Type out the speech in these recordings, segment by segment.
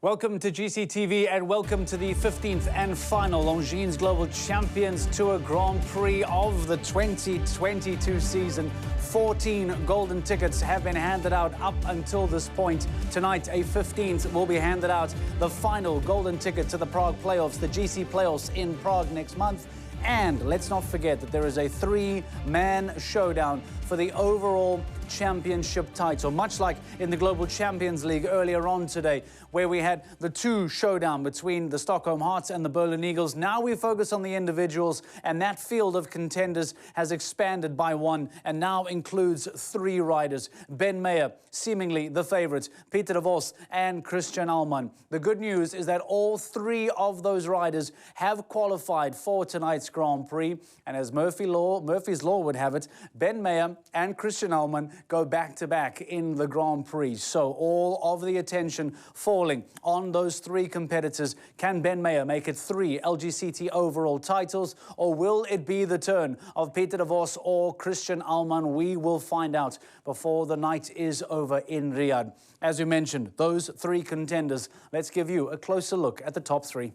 Welcome to GCTV and welcome to the 15th and final Longines Global Champions Tour Grand Prix of the 2022 season. 14 golden tickets have been handed out up until this point. Tonight, a 15th will be handed out. The final golden ticket to the Prague playoffs, the GC playoffs in Prague next month. And let's not forget that there is a three-man showdown for the overall championship title, much like in the Global Champions League earlier on today, where we had the two showdown between the Stockholm Hearts and the Berlin Eagles. Now we focus on the individuals, and that field of contenders has expanded by one and now includes three riders. Ben Meyer, seemingly the favourites, Peter de Vos and Christian Allman. The good news is that all three of those riders have qualified for tonight's Grand Prix, and as Murphy's Law would have it, Ben Meyer and Christian Allman go back-to-back in the Grand Prix. So all of the attention falling on those three competitors. Can Ben Meyer make it 3 Lgct overall titles, or will it be the turn of Peter de Vos or Christian Allman? We will find out before the night is over in Riyadh. As we mentioned, those three contenders. Let's give you a closer look at the top three.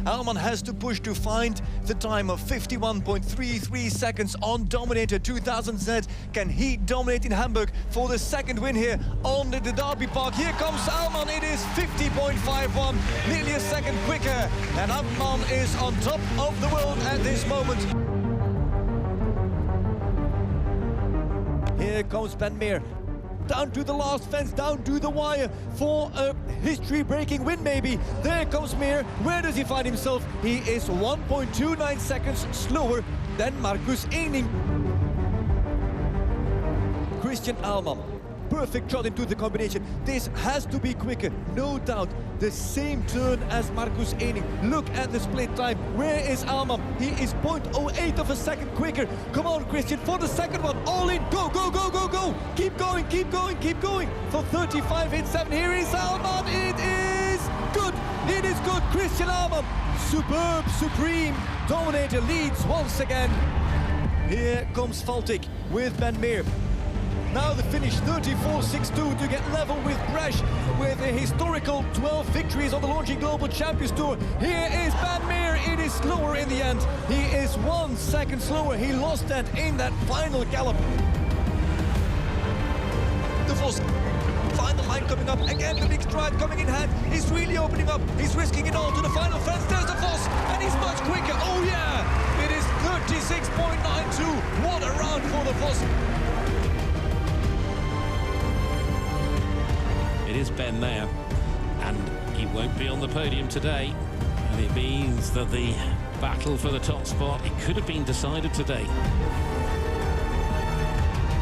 Allman has to push to find the time of 51.33 seconds on Dominator 2000Z. Can he dominate in Hamburg for the second win here on the Derby Park? Here comes Allman. It is 50.51, nearly a second quicker. And Allman is on top of the world at this moment. Here comes Ben Meyer. Down to the last fence, down to the wire for a history-breaking win, maybe. There comes Meyer. Where does he find himself? He is 1.29 seconds slower than Marcus Eining. Christian Allman. Perfect shot into the combination. This has to be quicker, no doubt. The same turn as Marcus Eining. Look at the split time. Where is Allman? He is 0.08 of a second quicker. Come on, Christian, for the second one. All in. Go, go, go, go, go. Keep going, keep going, keep going. For 35.87. Here is Allman. It is good. It is good. Christian Allman. Superb, supreme. Dominator leads once again. Here comes Faltic with Ben Meyer. Now the finish, 34.62 to get level with Prix, with a historical 12 victories on the Longines Global Champions Tour. Here is Ben Meyer. It is slower in the end. He is 1 second slower. He lost that in that final gallop. De Vos, find the line coming up. Again, the big stride coming in hand. He's really opening up. He's risking it all to the final fence. There's De Vos, and he's much quicker. Oh yeah, it is 36.92. What a round for De Vos. It is Ben Meyer, and he won't be on the podium today, and it means that the battle for the top spot, it could have been decided today.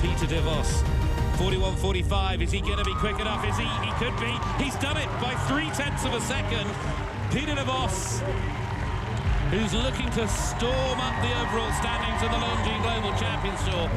Peter de Vos, 41.45. Is he going to be quick enough? Is he? He could be. He's done it by 0.3 of a second. Peter de Vos, who's looking to storm up the overall standings of the Longines Global Champions Tour.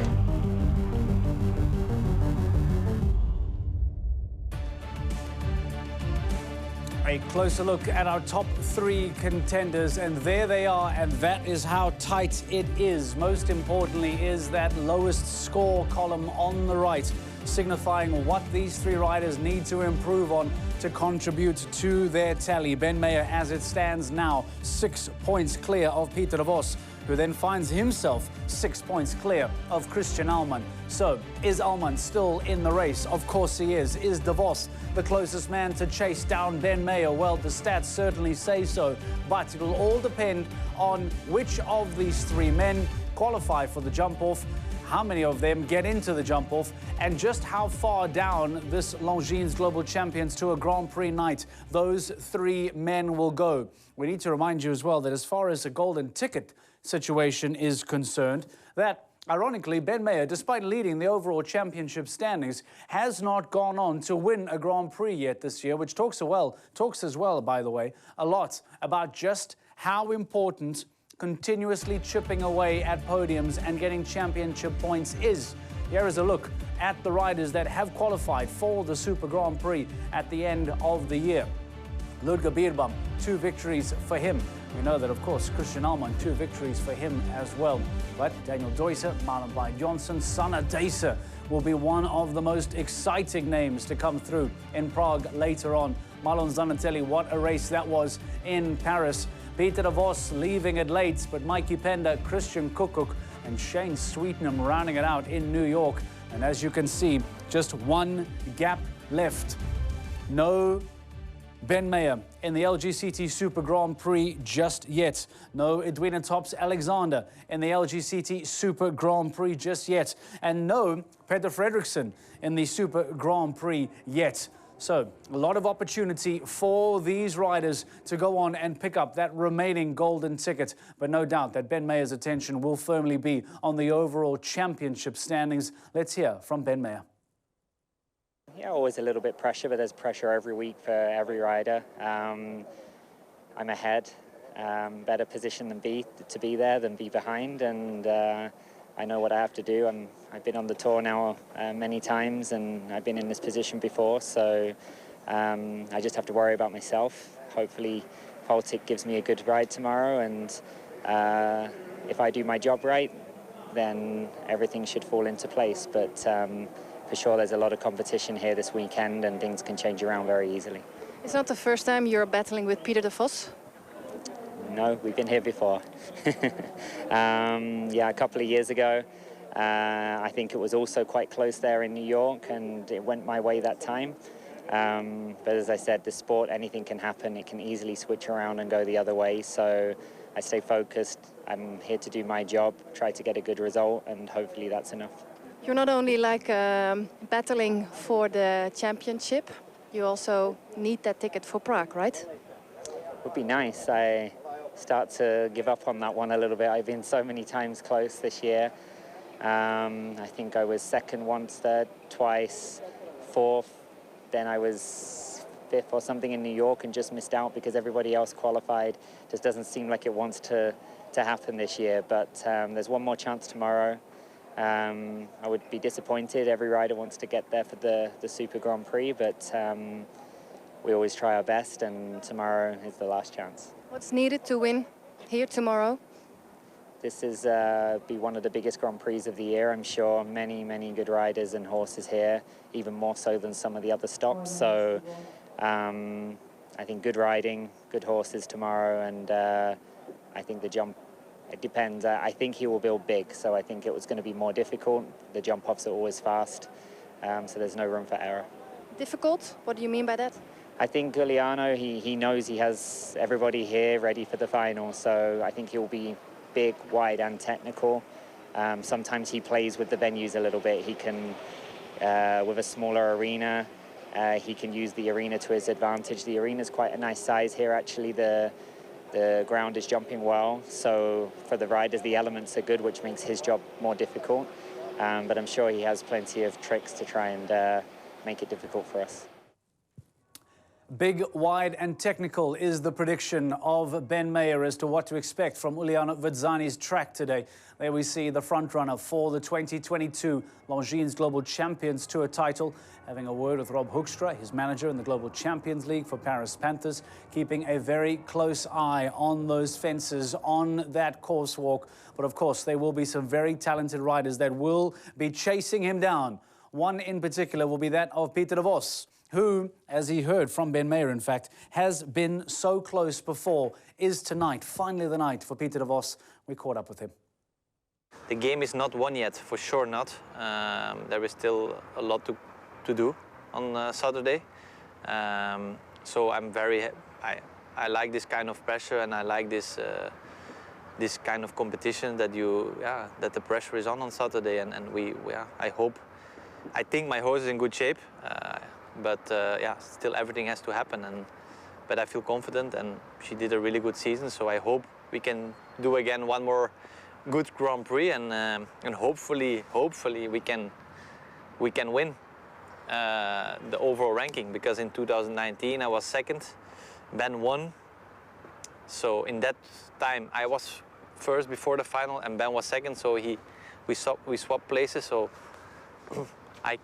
A closer look at our top three contenders, and there they are, and that is how tight it is. Most importantly is that lowest score column on the right, signifying what these three riders need to improve on to contribute to their tally. Ben Meyer, as it stands now, 6 points clear of Peter de Vos, who then finds himself 6 points clear of Christian Allman. So, is Allman still in the race? Of course he is. Is de Vos the closest man to chase down Ben Meyer? Well, the stats certainly say so, but it will all depend on which of these three men qualify for the jump-off, how many of them get into the jump-off, and just how far down this Longines Global Champions Tour Grand Prix night those three men will go. We need to remind you as well that as far as a golden ticket situation is concerned, that ironically, Ben Meyer, despite leading the overall championship standings, has not gone on to win a Grand Prix yet this year, which talks as well, by the way, a lot about just how important continuously chipping away at podiums and getting championship points is. Here is a look at the riders that have qualified for the Super Grand Prix at the end of the year. Ludger Beerbam, 2 victories for him. We know that, of course, Christian Alman, 2 victories for him as well. But Daniel Duyser, Marlon By Johnson, Sanne Duyser will be one of the most exciting names to come through in Prague later on. Marlon Zanatelli, what a race that was in Paris. Peter de Vos leaving it late, but Mikey Pender, Christian Kukuk and Shane Sweetenham rounding it out in New York. And as you can see, just 1 gap left. No Ben Meyer in the Lgct Super Grand Prix just yet. No Edwina Tops-Alexander in the Lgct Super Grand Prix just yet. And no Peter Fredriksson in the Super Grand Prix yet. So a lot of opportunity for these riders to go on and pick up that remaining golden ticket. But no doubt that Ben Meyer's attention will firmly be on the overall championship standings. Let's hear from Ben Meyer. Yeah, always a little bit pressure, but there's pressure every week for every rider. I'm ahead, better position to be there than be behind, and I know what I have to do. I've been on the tour now many times, and I've been in this position before, so I just have to worry about myself. Hopefully, Baltic gives me a good ride tomorrow, and if I do my job right, then everything should fall into place. But for sure, there's a lot of competition here this weekend, and things can change around very easily. It's not the first time you're battling with Peter de Vos? No, we've been here before. Yeah, a couple of years ago. I think it was also quite close there in New York, and it went my way that time. But as I said, the sport, anything can happen. It can easily switch around and go the other way. So I stay focused. I'm here to do my job, try to get a good result, and hopefully that's enough. You're not only like battling for the championship, you also need that ticket for Prague, right? Would be nice. I start to give up on that one a little bit. I've been so many times close this year. I think I was second once, third twice, fourth. Then I was fifth or something in New York and just missed out because everybody else qualified. Just doesn't seem like it wants to happen this year. But there's one more chance tomorrow. I would be disappointed. Every rider wants to get there for the Super Grand Prix, but we always try our best, and tomorrow is the last chance. What's needed to win here tomorrow? This is be one of the biggest Grand Prix of the year, I'm sure. Many, many good riders and horses here, even more so than some of the other stops. So I think good riding, good horses tomorrow, and I think the jump, it depends. I think he will build big, so I think it was going to be more difficult. The jump-offs are always fast, so there's no room for error. Difficult? What do you mean by that? I think Giuliano, he knows he has everybody here ready for the final, so I think he'll be big, wide and technical. Sometimes he plays with the venues a little bit. He can, with a smaller arena, he can use the arena to his advantage. The arena is quite a nice size here, actually. The ground is jumping well, so for the riders, the elements are good, which makes his job more difficult. But I'm sure he has plenty of tricks to try and make it difficult for us. Big, wide and technical is the prediction of Ben Meyer as to what to expect from Uliano Vidzani's track today. There we see the frontrunner for the 2022 Longines Global Champions Tour title, having a word with Rob Hoekstra, his manager in the Global Champions League for Paris Panthers, keeping a very close eye on those fences, on that course walk. But of course, there will be some very talented riders that will be chasing him down. One in particular will be that of Peter de Vos, who, as he heard from Ben Meyer, in fact, has been so close before, is tonight, finally the night for Peter de Vos. We caught up with him. The game is not won yet, for sure not. There is still a lot to do on Saturday. So I'm I like this kind of pressure, and I like this this kind of competition that that the pressure is on Saturday, and I think my horse is in good shape. But yeah, still everything has to happen, but I feel confident, and she did a really good season, so I hope we can do again one more good Grand Prix, and hopefully we can win the overall ranking, because in 2019 I was second, Ben won, so in that time I was first before the final and Ben was second, so we swapped places, so I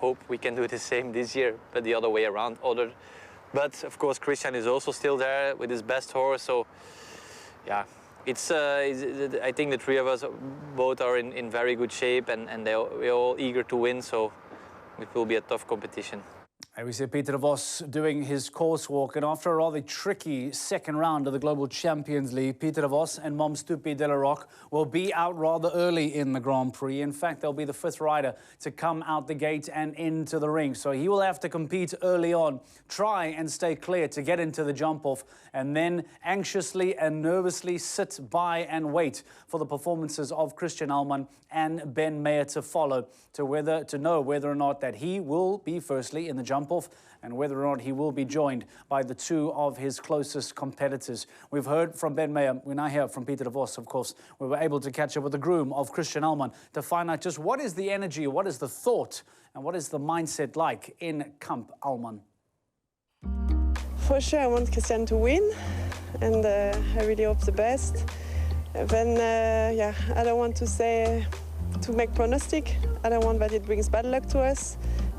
hope we can do the same this year, but the other way around. But of course, Christian is also still there with his best horse. So, yeah, I think the three of us both are in very good shape, and we're all eager to win. So it will be a tough competition. And we see Peter de Vos doing his coursework, and after a rather tricky second round of the Global Champions League, Peter de Vos and Mom Stoopy de la Roque will be out rather early in the Grand Prix. In fact, they'll be the fifth rider to come out the gate and into the ring. So he will have to compete early on, try and stay clear to get into the jump-off, and then anxiously and nervously sit by and wait for the performances of Christian Ahlmann and Ben Meyer to follow, to know whether or not that he will be firstly in the jump-off and whether or not he will be joined by the two of his closest competitors. We've heard from Ben Meyer. We now hear from Peter de Vos, of course. We were able to catch up with the groom of Christian Ahlmann to find out just what is the energy, what is the thought, and what is the mindset like in Camp Ahlmann. For sure, I want Christian to win, and I really hope the best. Then, yeah, I don't want to make pronostic. I don't want that it brings bad luck to us.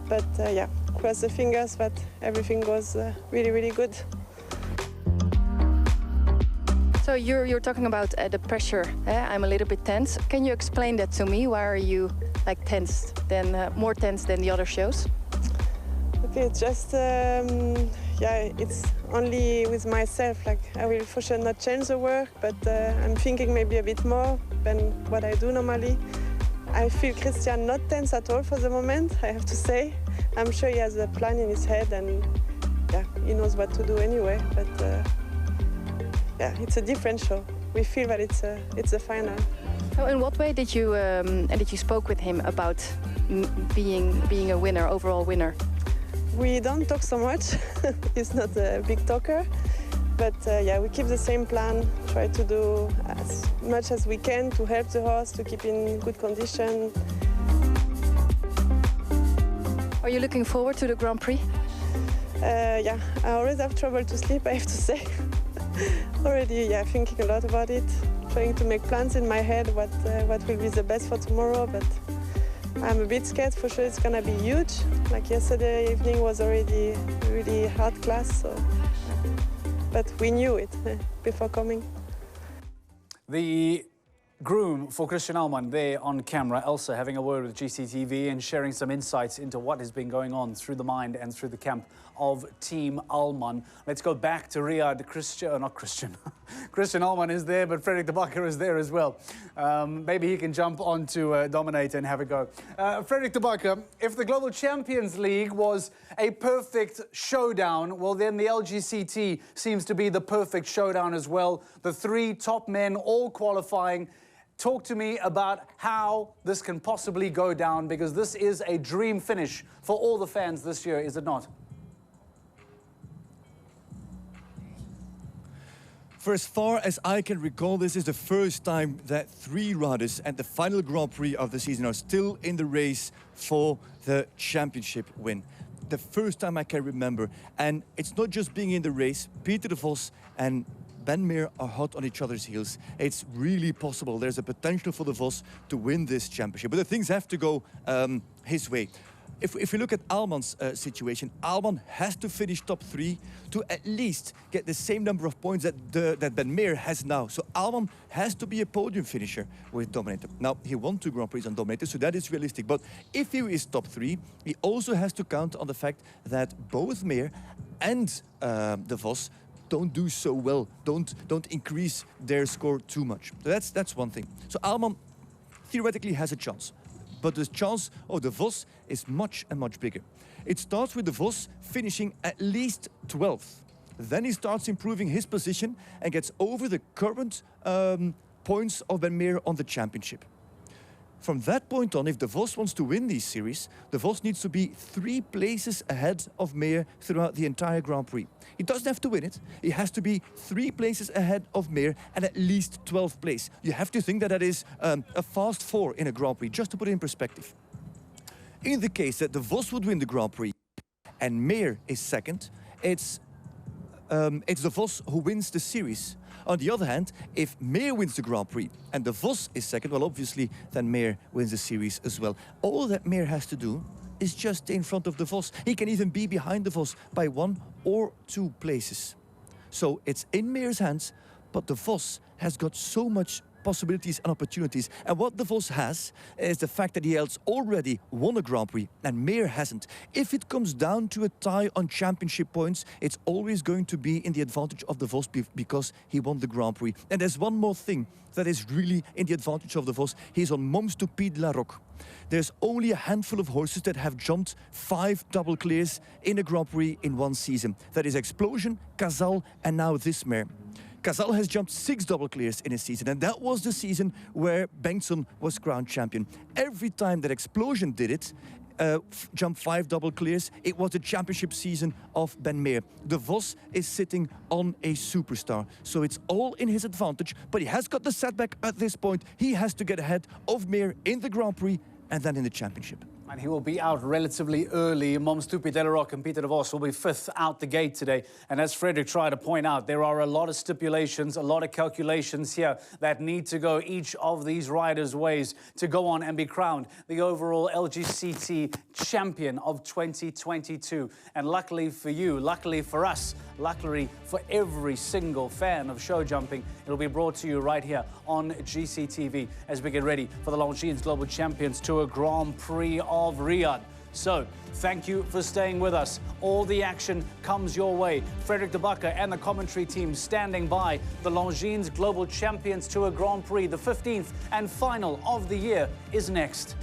But yeah, cross the fingers that everything goes really, really good. So you're talking about the pressure. I'm a little bit tense. Can you explain that to me? Why are you like tense, more tense than the other shows? Okay, it's just yeah, it's only with myself. Like I will for sure not change the work, but I'm thinking maybe a bit more than what I do normally. I feel Christian not tense at all for the moment, I have to say. I'm sure he has a plan in his head, and yeah, he knows what to do anyway. But yeah, it's a different show. We feel that it's a final. So in what way did you spoke with him about being a winner, overall winner? We don't talk so much. He's not a big talker. But yeah, we keep the same plan, try to do as much as we can to help the horse to keep in good condition. Are you looking forward to the Grand Prix? Yeah, I always have trouble to sleep, I have to say. Already, yeah, thinking a lot about it, trying to make plans in my head, what will be the best for tomorrow, but I'm a bit scared. For sure it's gonna be huge. Like yesterday evening was already a really hard class, so. But we knew it before coming. The groom for Christian Ahlmann there on camera, Elsa, having a word with GCTV and sharing some insights into what has been going on through the mind and through the camp of Team Ahlmann. Let's go back to Riyadh. Christian Ahlmann is there, but Frederik de Backer is there as well. Maybe he can jump on to dominate and have a go. Frederik de Backer, if the Global Champions League was a perfect showdown, well then the Lgct seems to be the perfect showdown as well. The three top men all qualifying. Talk to me about how this can possibly go down, because this is a dream finish for all the fans this year, is it not? For as far as I can recall, this is the first time that three riders at the final Grand Prix of the season are still in the race for the championship win. The first time I can remember. And it's not just being in the race. Peter de Vos and Ben Meyer are hot on each other's heels. It's really possible. There's a potential for de Vos to win this championship. But the things have to go his way. If we look at Ahlmann's situation, Ahlmann has to finish top 3 to at least get the same number of points that Ben Meyer has now. So Ahlmann has to be a podium finisher with Dominator. Now, he won 2 Grand Prix on Dominator, so that is realistic. But if he is top 3, he also has to count on the fact that both Meyer and de Vos don't do so well, don't increase their score too much. So that's one thing. So Ahlmann theoretically has a chance. But the chance of de Vos is much and much bigger. It starts with de Vos finishing at least 12th. Then he starts improving his position and gets over the current points of Ben Meyer on the championship. From that point on, if de Vos wants to win these series, de Vos needs to be 3 places ahead of Meyer throughout the entire Grand Prix. He doesn't have to win it. He has to be 3 places ahead of Meyer and at least 12th place. You have to think that that is a fast 4 in a Grand Prix, just to put it in perspective. In the case that de Vos would win the Grand Prix and Meyer is second, it's de Vos who wins the series. On the other hand, if Meyer wins the Grand Prix and de Vos is second, well, obviously, then Meyer wins the series as well. All that Meyer has to do is just in front of the Vos. He can even be behind the Vos by 1 or 2 places. So it's in Meer's hands, but the Vos has got so much possibilities and opportunities. And what the Vos has is the fact that he has already won a Grand Prix and Meer hasn't. If it comes down to a tie on championship points, it's always going to be in the advantage of the Vos because he won the Grand Prix. And there's one more thing that is really in the advantage of the Vos. He's on Mons to Pied de la Roque. There's only a handful of horses that have jumped 5 double clears in a Grand Prix in one season. That is Explosion, Casal and now this mare. Casal has jumped 6 double clears in a season, and that was the season where Bengtson was crowned champion. Every time that Explosion did it, jumped 5 double clears, it was the championship season of Ben Meer. The Vos is sitting on a superstar, so it's all in his advantage, but he has got the setback at this point. He has to get ahead of Meer in the Grand Prix and then in the championship. And he will be out relatively early. Mons to Pied de la Roque and Pieter de Vos will be 5th out the gate today. And as Frederick tried to point out, there are a lot of stipulations, a lot of calculations here that need to go each of these riders' ways to go on and be crowned the overall Lgct champion of 2022. And luckily for you, luckily for us, luckily for every single fan of show jumping, it'll be brought to you right here on GCTV as we get ready for the Longines Global Champions Tour Grand Prix of Riyadh. So, thank you for staying with us. All the action comes your way. Frederick de Backer and the commentary team standing by. The Longines Global Champions Tour Grand Prix, the 15th and final of the year, is next.